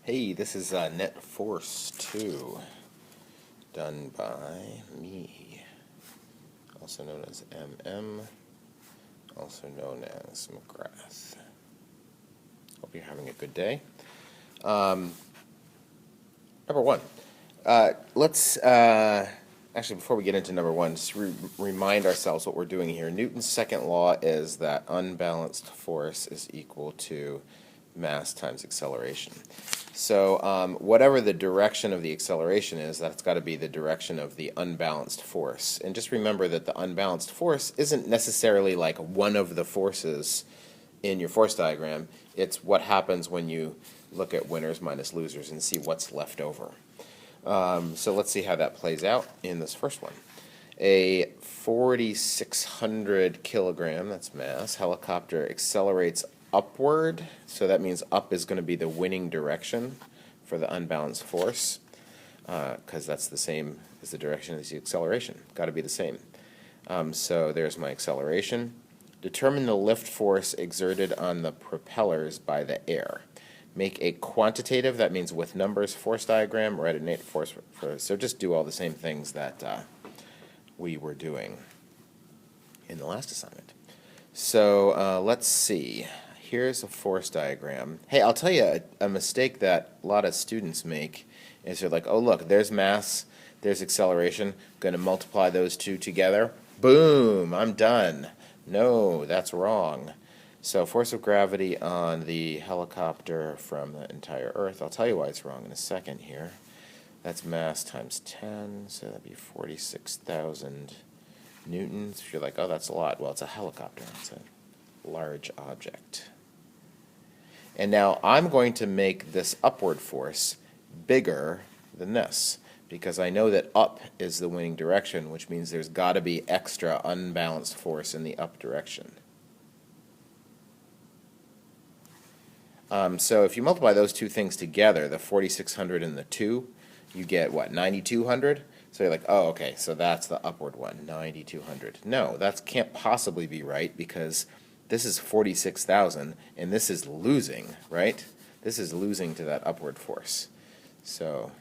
Hey, this is Net Force 2, done by me, also known as MM, also known as McGrath. Hope you're having a good day. Number one, let's, actually before we get into number one, just remind ourselves what we're doing here. Newton's second law is that unbalanced force is equal to mass times acceleration. So whatever the direction of the acceleration is, that's got to be the direction of the unbalanced force. And just remember that the unbalanced force isn't necessarily like one of the forces in your force diagram. It's what happens when you look at winners minus losers and see what's left over. So let's see how that plays out in this first one. A 4,600 kilogram, that's mass, helicopter accelerates upward, so that means up is going to be the winning direction for the unbalanced force, because that's the same as the direction as the acceleration. Got to be the same. So there's my acceleration. Determine the lift force exerted on the propellers by the air. Make a quantitative, that means with numbers, force diagram, write a net force. So just do all the same things that we were doing in the last assignment. So let's see. Here's a force diagram. Hey, I'll tell you a mistake that a lot of students make is they're like, oh look, there's mass, there's acceleration, going to multiply those two together. Boom, I'm done. No, that's wrong. So force of gravity on the helicopter from the entire Earth. I'll tell you why it's wrong in a second here. That's mass times 10, so that'd be 46,000 newtons. If you're like, oh, that's a lot. Well, it's a helicopter. It's a large object. And now I'm going to make this upward force bigger than this, because I know that up is the winning direction, which means there's got to be extra unbalanced force in the up direction. So if you multiply those two things together, the 4,600 and the 2, you get, what, 9,200? So you're like, oh, okay, so that's the upward one, 9,200. No, that can't possibly be right, because this is 46,000, and this is losing, right? This is losing to that upward force. So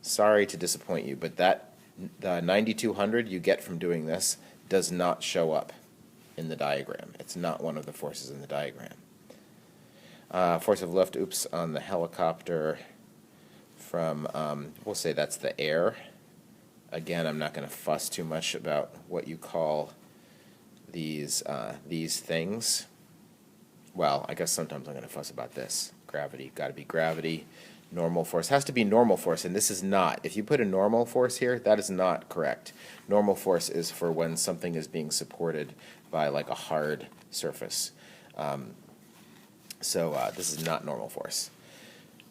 sorry to disappoint you, but that the 9,200 you get from doing this does not show up in the diagram. It's not one of the forces in the diagram. Force of lift, on the helicopter from, we'll say that's the air. Again, I'm not going to fuss too much about what you call these things. Well, I guess sometimes I'm going to fuss about this. Gravity, got to be gravity. Normal force has to be normal force, and this is not. If you put a normal force here, that is not correct. Normal force is for when something is being supported by like a hard surface. So this is not normal force.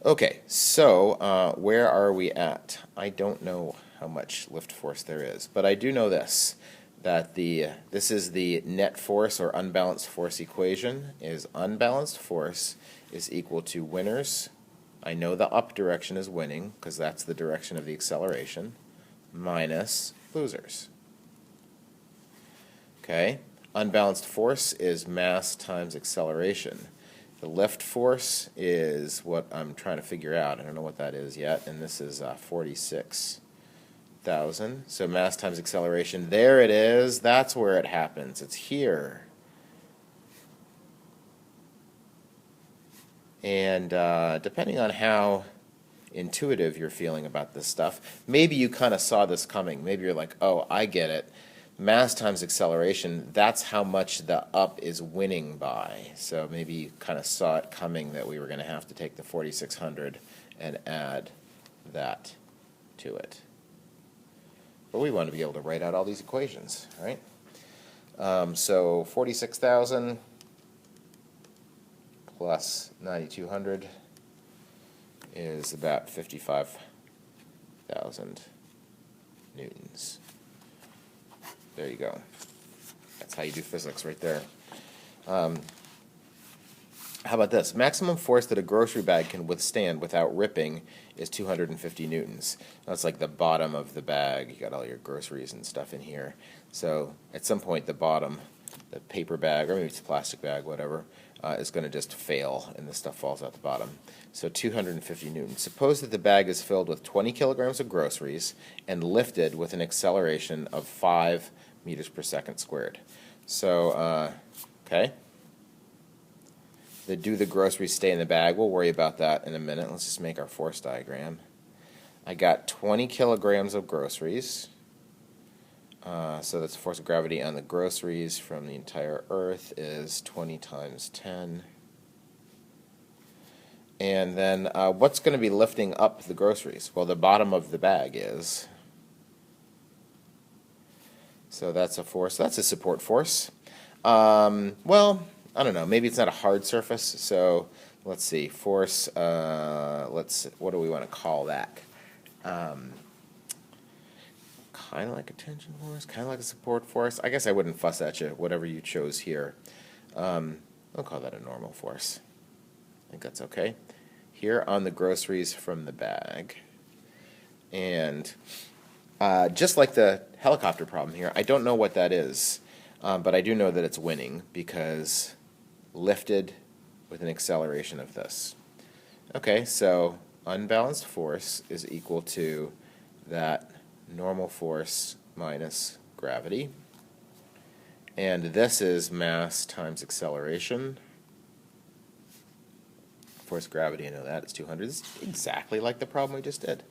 Okay, so where are we at? I don't know how much lift force there is, but I do know this, that this is the net force or unbalanced force equation, is unbalanced force is equal to winners. I know the up direction is winning, because that's the direction of the acceleration, minus losers. Okay, unbalanced force is mass times acceleration. The lift force is what I'm trying to figure out. I don't know what that is yet, and this is 46,000. So mass times acceleration, there it is. That's where it happens. It's here. And depending on how intuitive you're feeling about this stuff, maybe you kind of saw this coming. Maybe you're like, oh, I get it. Mass times acceleration, that's how much the up is winning by. So maybe you kind of saw it coming that we were going to have to take the 4,600 and add that to it. But we want to be able to write out all these equations, right? So 46,000 plus 9,200 is about 55,000 newtons. There you go. That's how you do physics right there. How about this? Maximum force that a grocery bag can withstand without ripping is 250 newtons. That's like the bottom of the bag. You got all your groceries and stuff in here. So at some point the bottom, the paper bag, or maybe it's a plastic bag, whatever, is going to just fail, and the stuff falls out the bottom. So 250 newtons. Suppose that the bag is filled with 20 kilograms of groceries and lifted with an acceleration of 5 meters per second squared. So, okay. Do the groceries stay in the bag? We'll worry about that in a minute. Let's just make our force diagram. I got 20 kilograms of groceries. So that's the force of gravity on the groceries from the entire Earth is 20 times 10. And then what's going to be lifting up the groceries? Well, the bottom of the bag is. So that's a force. That's a support force. Well, I don't know. Maybe it's not a hard surface. So let's see. Force. What do we want to call that? Kind of like a tension force, kind of like a support force. I guess I wouldn't fuss at you, whatever you chose here. I'll call that a normal force. I think that's okay. Here on the groceries from the bag. And just like the helicopter problem here, I don't know what that is, but I do know that it's winning because lifted with an acceleration of this. Okay, so unbalanced force is equal to that normal force minus gravity. And this is mass times acceleration. Force of gravity, I know that, it's 200. It's exactly like the problem we just did.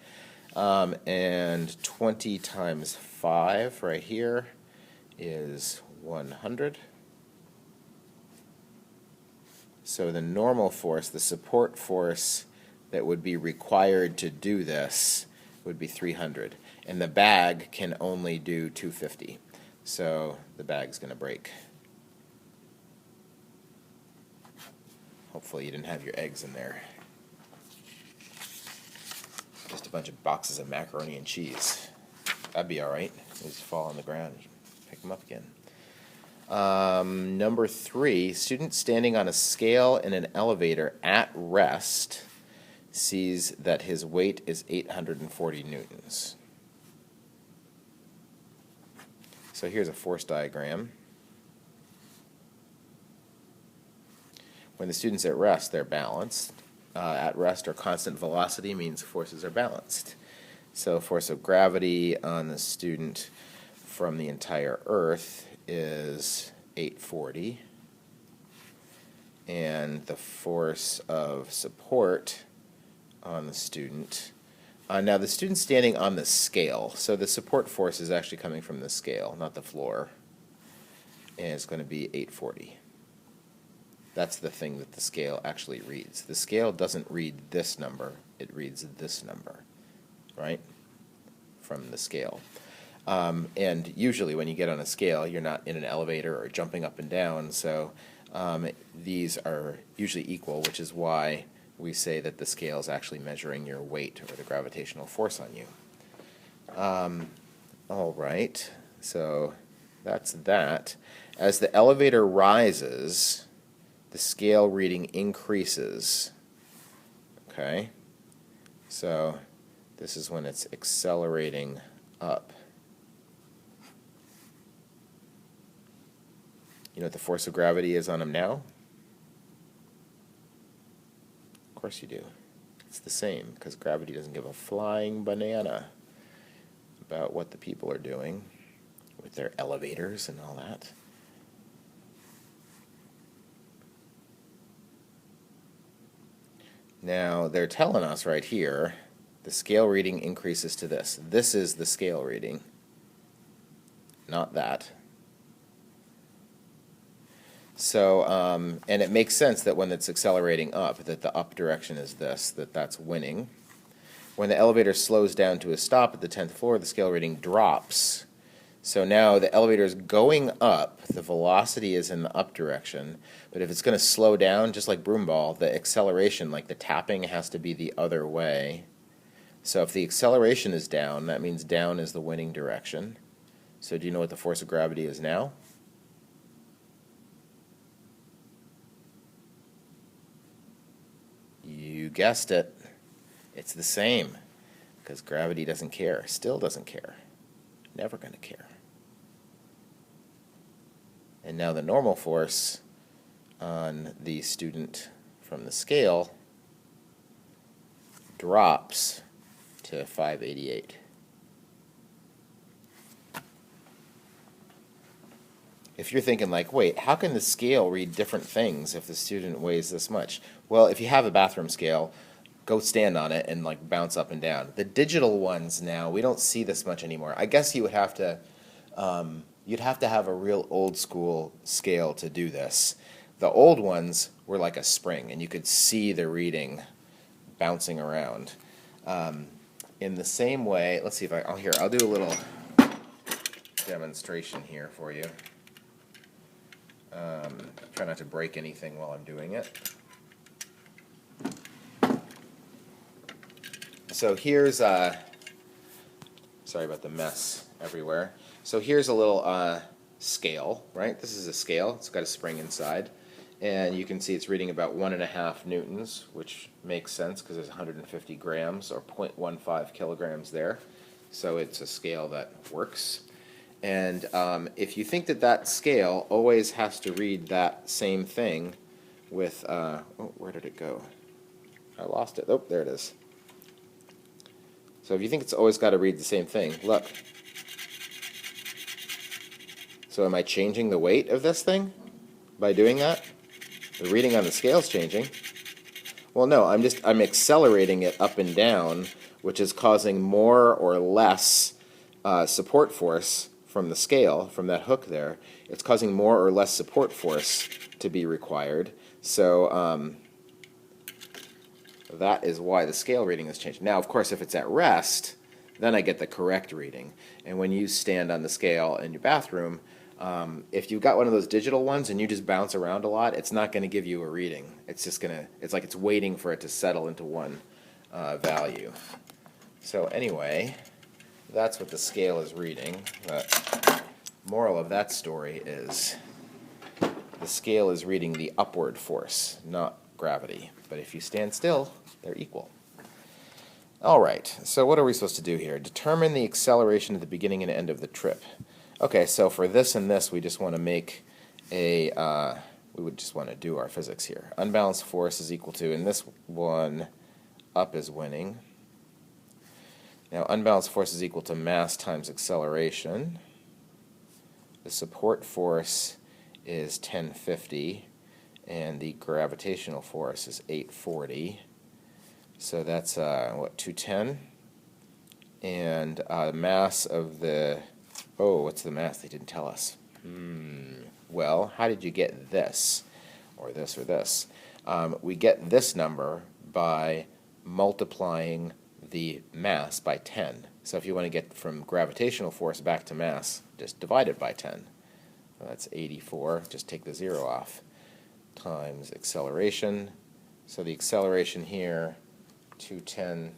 And 20 times 5 right here is 100. So the normal force, the support force that would be required to do this would be 300. And the bag can only do 250. So the bag's going to break. Hopefully you didn't have your eggs in there. Just a bunch of boxes of macaroni and cheese. That'd be all right. They just fall on the ground. Pick them up again. Number 3, student standing on a scale in an elevator at rest sees that his weight is 840 newtons. So here's a force diagram. When the student's at rest, they're balanced. At rest or constant velocity means forces are balanced. So force of gravity on the student from the entire Earth is 840. And the force of support on the student. Now the student's standing on the scale, so the support force is actually coming from the scale, not the floor, and it's going to be 840. That's the thing that the scale actually reads. The scale doesn't read this number, it reads this number, right, from the scale. And usually when you get on a scale, you're not in an elevator or jumping up and down, so these are usually equal, which is why we say that the scale is actually measuring your weight or the gravitational force on you. All right, so that's that. As the elevator rises, the scale reading increases. Okay, so this is when it's accelerating up. You know what the force of gravity is on him now? Of course you do. It's the same, because gravity doesn't give a flying banana about what the people are doing with their elevators and all that. Now, they're telling us right here, the scale reading increases to this. This is the scale reading, not that. So, and it makes sense that when it's accelerating up, that the up direction is this, that's winning. When the elevator slows down to a stop at the 10th floor, the scale reading drops. So now the elevator is going up, the velocity is in the up direction, but if it's going to slow down, just like broomball, the acceleration, like the tapping, has to be the other way. So if the acceleration is down, that means down is the winning direction. So do you know what the force of gravity is now? You guessed it. It's the same, because gravity doesn't care, still doesn't care, never going to care. And now the normal force on the student from the scale drops to 588. If you're thinking like, wait, how can the scale read different things if the student weighs this much? Well, if you have a bathroom scale, go stand on it and like bounce up and down. The digital ones now, we don't see this much anymore. I guess you would have to, you'd have to have a real old school scale to do this. The old ones were like a spring, and you could see the reading bouncing around. In the same way, let's see if I'll do a little demonstration here for you. Try not to break anything while I'm doing it. So here's, sorry about the mess everywhere. So here's a little scale, right? This is a scale. It's got a spring inside. And you can see it's reading about 1.5 newtons, which makes sense because there's 150 grams or 0.15 kilograms there. So it's a scale that works. And if you think that that scale always has to read that same thing with, oh, where did it go? I lost it. Oh, there it is. So if you think it's always got to read the same thing, look. So am I changing the weight of this thing by doing that? The reading on the scale is changing. Well, no, I'm accelerating it up and down, which is causing more or less support force from the scale, from that hook there. It's causing more or less support force to be required. So that is why the scale reading is changing. Now, of course, if it's at rest, then I get the correct reading. And when you stand on the scale in your bathroom, if you've got one of those digital ones and you just bounce around a lot, it's not going to give you a reading. It's just going to, it's like it's waiting for it to settle into one value. So anyway, that's what the scale is reading. The moral of that story is the scale is reading the upward force, not gravity. But if you stand still, they're equal. All right, so what are we supposed to do here? Determine the acceleration at the beginning and end of the trip. Okay, so for this and this, we just want to make a, we would just want to do our physics here. Unbalanced force is equal to, in this one, up is winning. Now, unbalanced force is equal to mass times acceleration. The support force is 1050, and the gravitational force is 840. So that's, what, 210? And the mass of the, oh, what's the mass? They didn't tell us. Well, how did you get this, or this, or this? We get this number by multiplying the mass by 10. So if you want to get from gravitational force back to mass, just divide it by 10. Well, that's 84. Just take the 0 off. Times acceleration. So the acceleration here, 210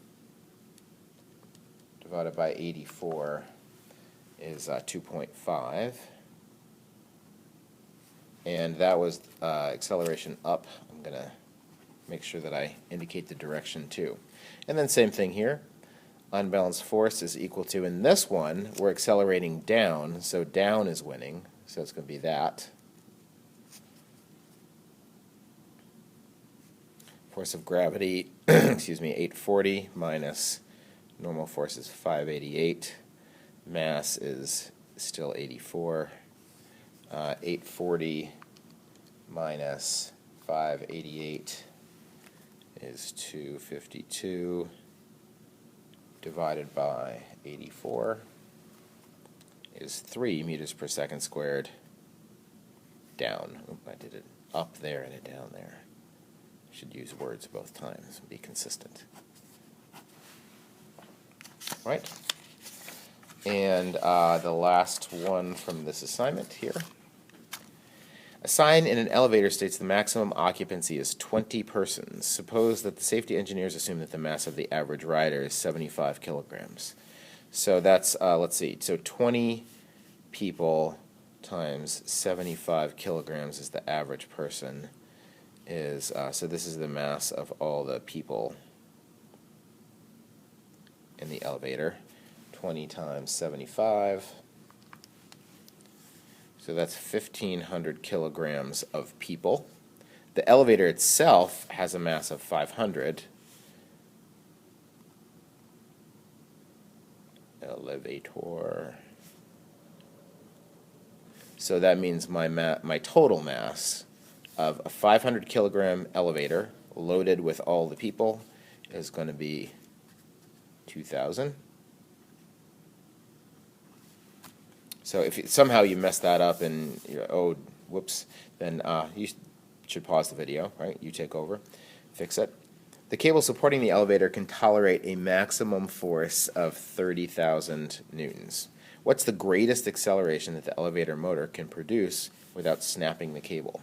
divided by 84 is 2.5. And that was acceleration up. I'm going to make sure that I indicate the direction too. And then same thing here. Unbalanced force is equal to, in this one, we're accelerating down, so down is winning. So it's going to be that. Force of gravity, excuse me, 840 minus normal force is 588. Mass is still 84. 840 minus 588 is 252 divided by 84 is 3 meters per second squared down. Oop, I did it up there and it down there. Should use words both times and be consistent. Right? And the last one from this assignment here. A sign in an elevator states the maximum occupancy is 20 persons. Suppose that the safety engineers assume that the mass of the average rider is 75 kilograms. So that's, let's see, so 20 people times 75 kilograms is the average person. Is so this is the mass of all the people in the elevator. 20 times 75. So that's 1,500 kilograms of people. The elevator itself has a mass of 500. Elevator. So that means my total mass of a 500 kilogram elevator loaded with all the people is going to be 2,000. So if somehow you mess that up and you're, oh, whoops, then you should pause the video, right? You take over, fix it. The cable supporting the elevator can tolerate a maximum force of 30,000 newtons. What's the greatest acceleration that the elevator motor can produce without snapping the cable?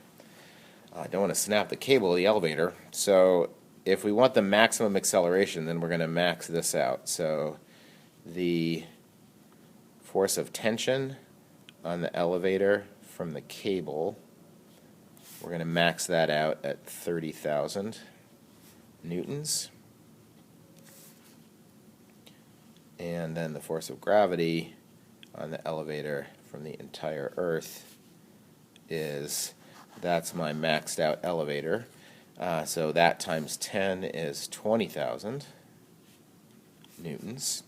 I don't want to snap the cable of the elevator, so if we want the maximum acceleration, then we're going to max this out. So the force of tension on the elevator from the cable, we're going to max that out at 30,000 newtons. And then the force of gravity on the elevator from the entire Earth that's my maxed out elevator. So that times 10 is 20,000 newtons.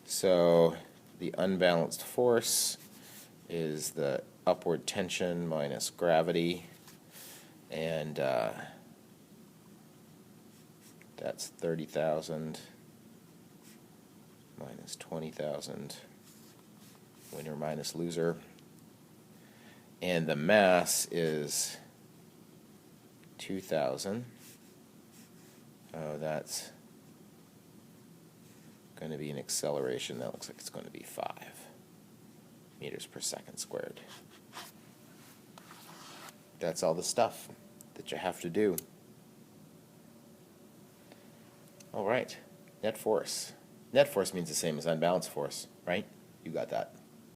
So the unbalanced force is the upward tension minus gravity, and that's 30,000 minus 20,000, winner minus loser. And the mass is 2,000. Oh, that's going to be an acceleration. That looks like it's going to be 5 meters per second squared. That's all the stuff that you have to do. All right, net force. Net force means the same as unbalanced force, right? You got that.